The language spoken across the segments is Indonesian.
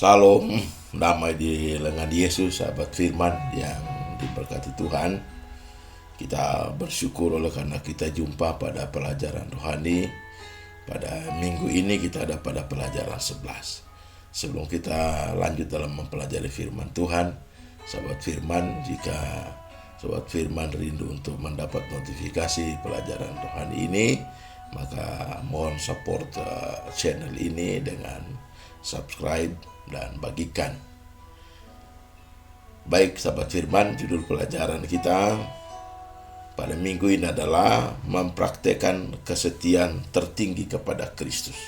Salam, damai di lengan Yesus, sahabat firman yang diberkati Tuhan. Kita bersyukur oleh karena kita jumpa pada pelajaran rohani. Pada minggu ini kita ada pada pelajaran 11. Sebelum kita lanjut dalam mempelajari firman Tuhan, sahabat firman, jika sahabat firman rindu untuk mendapat notifikasi pelajaran rohani ini, maka mohon support channel ini dengan subscribe dan bagikan. Baik sahabat firman, judul pelajaran kita pada minggu ini adalah mempraktekkan kesetiaan tertinggi kepada Kristus.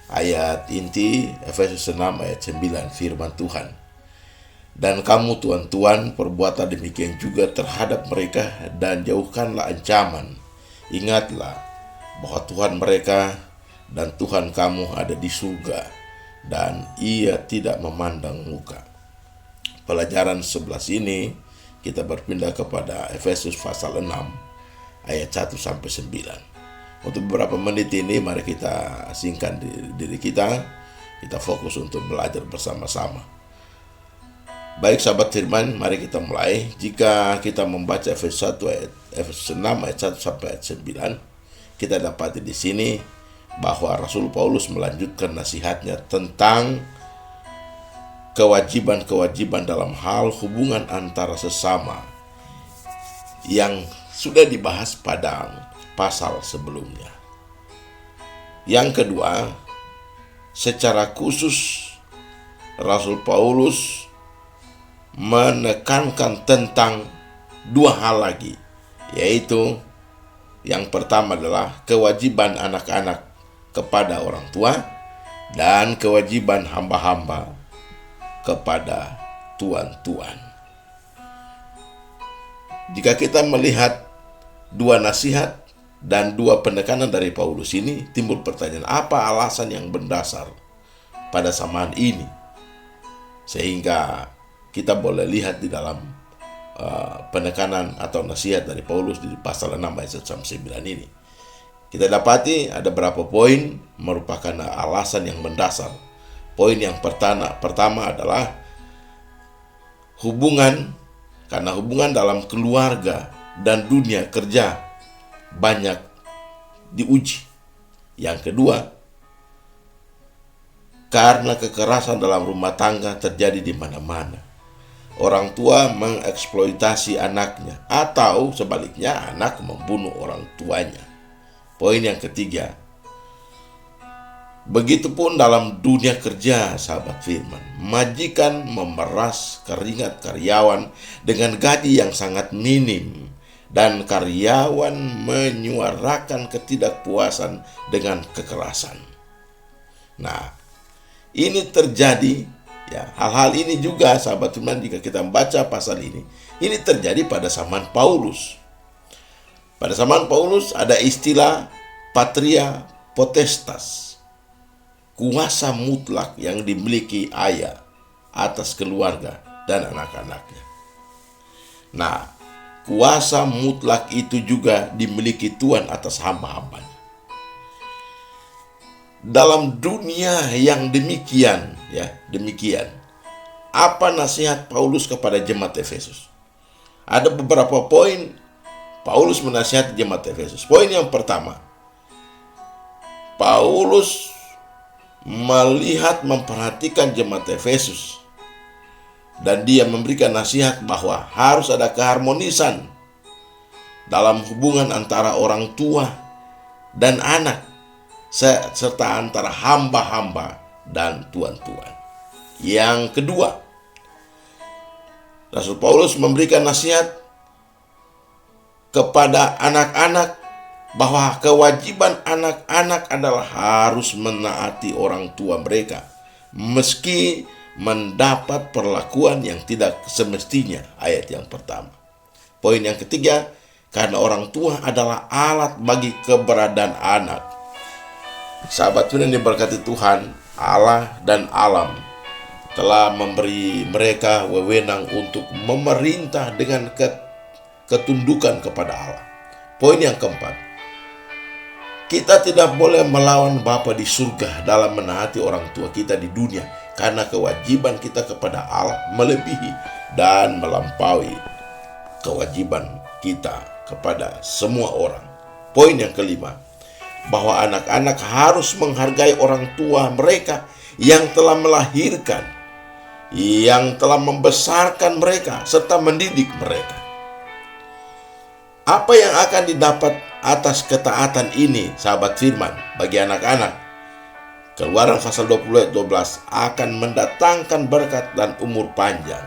Ayat inti Efesus 6 ayat 9, firman Tuhan. Dan kamu tuan-tuan perbuatan demikian juga terhadap mereka, dan jauhkanlah ancaman. Ingatlah bahwa Tuhan mereka dan Tuhan kamu ada di surga, dan ia tidak memandang muka. Pelajaran 11 ini kita berpindah kepada Efesus pasal 6 ayat 1 sampai 9. Untuk beberapa menit ini mari kita asingkan diri kita fokus untuk belajar bersama-sama. Baik sahabat firman, mari kita mulai. Jika kita membaca Efesus 6 ayat 1 sampai ayat 9, kita dapati di sini bahwa Rasul Paulus melanjutkan nasihatnya tentang kewajiban-kewajiban dalam hal hubungan antara sesama yang sudah dibahas pada pasal sebelumnya. Yang kedua, secara khusus Rasul Paulus menekankan tentang dua hal lagi, yaitu yang pertama adalah kewajiban anak-anak kepada orang tua dan kewajiban hamba-hamba kepada tuan-tuan. Jika kita melihat dua nasihat dan dua penekanan dari Paulus ini, timbul pertanyaan, apa alasan yang mendasar pada samaan ini sehingga kita boleh lihat di dalam penekanan atau nasihat dari Paulus di pasal 6 ayat 9 ini. Kita dapati ada beberapa poin merupakan alasan yang mendasar. Poin yang pertama adalah karena hubungan dalam keluarga dan dunia kerja banyak diuji. Yang kedua, karena kekerasan dalam rumah tangga terjadi di mana-mana. Orang tua mengeksploitasi anaknya, atau sebaliknya anak membunuh orang tuanya. Poin yang ketiga, begitupun dalam dunia kerja, sahabat firman, majikan memeras keringat karyawan dengan gaji yang sangat minim, dan karyawan menyuarakan ketidakpuasan dengan kekerasan. Nah, ini terjadi, ya, hal-hal ini juga sahabat firman, jika kita membaca pasal ini terjadi pada zaman Paulus. Pada zaman Paulus ada istilah patria potestas, kuasa mutlak yang dimiliki ayah atas keluarga dan anak-anaknya. Nah, kuasa mutlak itu juga dimiliki Tuhan atas hamba-hambanya. Dalam dunia yang demikian, apa nasihat Paulus kepada jemaat Efesus? Ada beberapa poin Paulus menasihati jemaat Efesus. Poin yang pertama, Paulus memperhatikan jemaat Efesus, dan dia memberikan nasihat bahwa harus ada keharmonisan dalam hubungan antara orang tua dan anak, serta antara hamba-hamba dan tuan-tuan. Yang kedua, Rasul Paulus memberikan nasihat kepada anak-anak bahwa kewajiban anak-anak adalah harus menaati orang tua mereka, meski mendapat perlakuan yang tidak semestinya. Ayat yang pertama. Poin yang ketiga, karena orang tua adalah alat bagi keberadaan anak. Sahabat yang diberkati Tuhan, Allah dan alam telah memberi mereka wewenang untuk memerintah dengan ketundukan kepada Allah. Poin yang keempat, kita tidak boleh melawan Bapa di surga dalam menaati orang tua kita di dunia. karena kewajiban kita kepada Allah melebihi dan melampaui kewajiban kita kepada semua orang. Poin yang kelima, bahwa anak-anak harus menghargai orang tua mereka yang telah melahirkan, yang telah membesarkan mereka, serta mendidik mereka. Apa yang akan didapat atas ketaatan ini, sahabat firman, bagi anak-anak? Keluaran pasal 20 ayat 12 akan mendatangkan berkat dan umur panjang.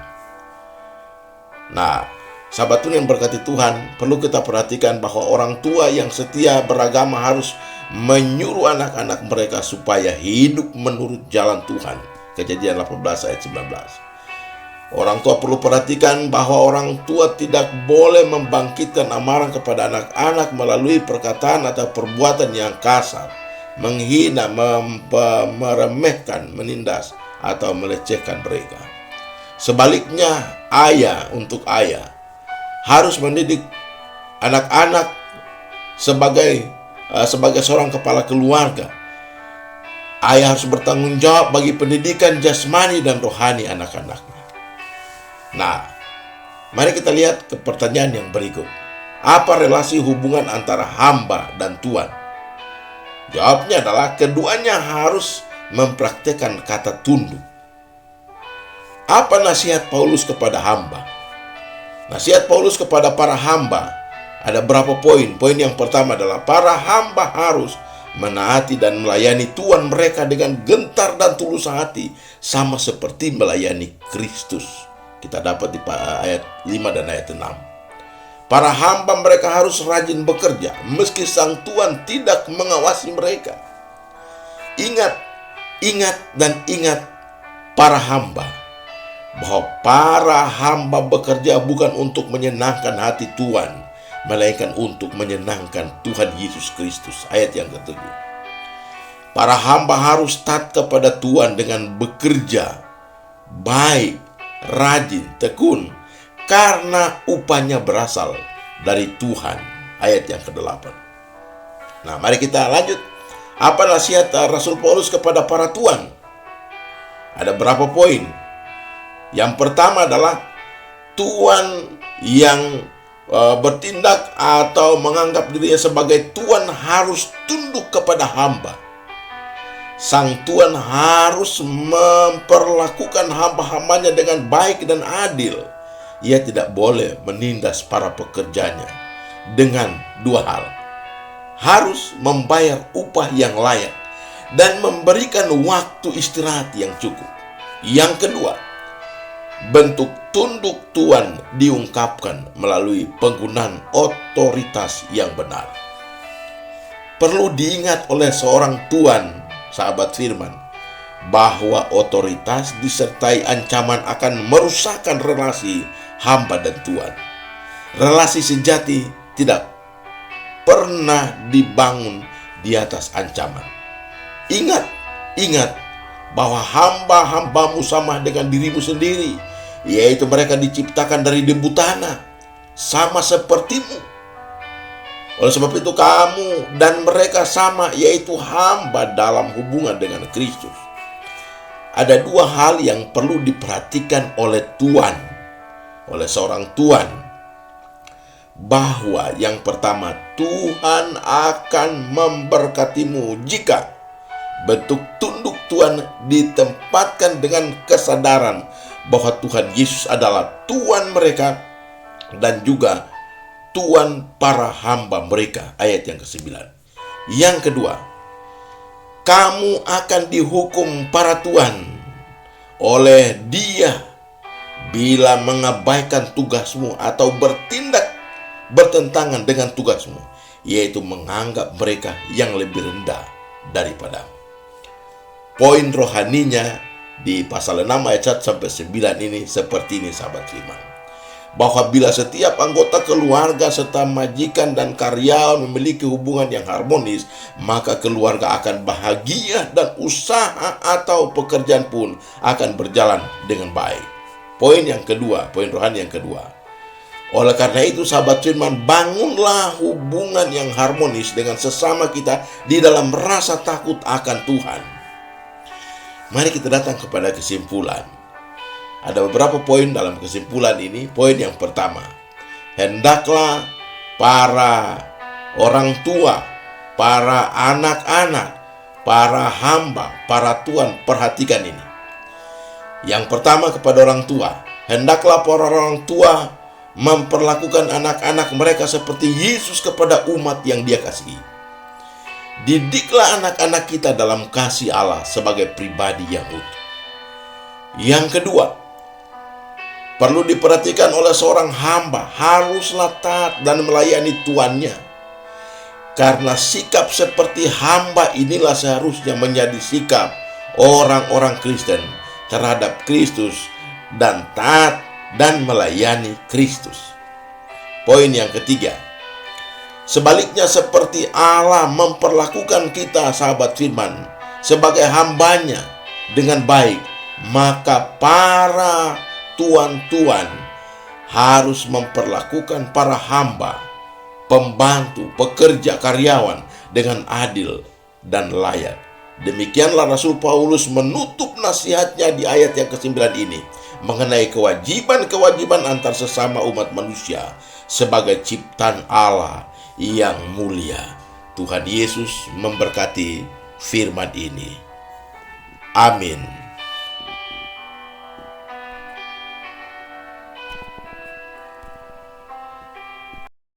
Nah, sahabat Tuhan yang berkati Tuhan, perlu kita perhatikan bahwa orang tua yang setia beragama harus menyuruh anak-anak mereka supaya hidup menurut jalan Tuhan. Kejadian 18 ayat 19. Orang tua perlu perhatikan bahwa orang tua tidak boleh membangkitkan amarah kepada anak-anak melalui perkataan atau perbuatan yang kasar, menghina, meremehkan, menindas, atau melecehkan mereka. Sebaliknya, ayah harus mendidik anak-anak sebagai seorang kepala keluarga. Ayah harus bertanggung jawab bagi pendidikan jasmani dan rohani anak-anaknya. Nah, mari kita lihat ke pertanyaan yang berikut. Apa relasi hubungan antara hamba dan Tuhan? Jawabnya adalah keduanya harus mempraktekkan kata tunduk. Apa nasihat Paulus kepada hamba? Nasihat Paulus kepada para hamba ada berapa poin? Poin yang pertama adalah para hamba harus menaati dan melayani Tuhan mereka dengan gentar dan tulus hati, sama seperti melayani Kristus. Kita dapat di ayat 5 dan ayat 6. Para hamba mereka harus rajin bekerja meski sang Tuhan tidak mengawasi mereka. Ingat para hamba, bahwa para hamba bekerja bukan untuk menyenangkan hati Tuhan, melainkan untuk menyenangkan Tuhan Yesus Kristus. Ayat yang ke-7. Para hamba harus taat kepada Tuhan dengan bekerja baik, rajin, tekun, karena upahnya berasal dari Tuhan. Ayat yang ke-8. Nah, mari kita lanjut. Apa nasihat Rasul Paulus kepada para tuan? Ada berapa poin? Yang pertama adalah tuan yang bertindak atau menganggap dirinya sebagai tuan harus tunduk kepada hamba. Sang tuan harus memperlakukan hamba-hambanya dengan baik dan adil. Ia tidak boleh menindas para pekerjanya dengan dua hal. Harus membayar upah yang layak dan memberikan waktu istirahat yang cukup. Yang kedua, bentuk tunduk tuan diungkapkan melalui penggunaan otoritas yang benar. Perlu diingat oleh seorang tuan, sahabat firman, bahwa otoritas disertai ancaman akan merusakkan relasi hamba dan tuan. Relasi sejati tidak pernah dibangun di atas ancaman. Ingat bahwa hamba-hambamu sama dengan dirimu sendiri, yaitu mereka diciptakan dari debu tanah, sama sepertimu. Oleh sebab itu kamu dan mereka sama, yaitu hamba dalam hubungan dengan Kristus. Ada dua hal yang perlu diperhatikan oleh tuan, oleh seorang tuan, bahwa yang pertama, Tuhan akan memberkatimu jika bentuk tunduk Tuhan ditempatkan dengan kesadaran bahwa Tuhan Yesus adalah Tuhan mereka dan juga Tuhan para hamba mereka. Ayat yang ke-9. Yang kedua, kamu akan dihukum para tuan oleh Dia bila mengabaikan tugasmu atau bertindak bertentangan dengan tugasmu, yaitu menganggap mereka yang lebih rendah daripadamu. Poin rohaninya di pasal 6 ayat 1 sampai 9 ini seperti ini, sahabat firman. Bahwa bila setiap anggota keluarga serta majikan dan karyawan memiliki hubungan yang harmonis, maka keluarga akan bahagia dan usaha atau pekerjaan pun akan berjalan dengan baik. Poin yang kedua, poin rohani yang kedua. Oleh karena itu, sahabat firman, bangunlah hubungan yang harmonis dengan sesama kita di dalam rasa takut akan Tuhan. Mari kita datang kepada kesimpulan. Ada beberapa poin dalam kesimpulan ini. Poin yang pertama, hendaklah para orang tua, para anak-anak, para hamba, para tuan perhatikan ini. Yang pertama kepada orang tua, hendaklah para orang tua memperlakukan anak-anak mereka seperti Yesus kepada umat yang Dia kasihi. Didiklah anak-anak kita dalam kasih Allah sebagai pribadi yang utuh. Yang kedua, perlu diperhatikan oleh seorang hamba, haruslah taat dan melayani tuannya. Karena sikap seperti hamba inilah seharusnya menjadi sikap orang-orang Kristen terhadap Kristus dan taat dan melayani Kristus. Poin yang ketiga, sebaliknya seperti Allah memperlakukan kita, sahabat firman, sebagai hambanya dengan baik, maka para tuan-tuan harus memperlakukan para hamba, pembantu, pekerja, karyawan dengan adil dan layak. Demikianlah Rasul Paulus menutup nasihatnya di ayat yang ke-9 ini mengenai kewajiban-kewajiban antar sesama umat manusia sebagai ciptaan Allah yang mulia. Tuhan Yesus memberkati firman ini. Amin.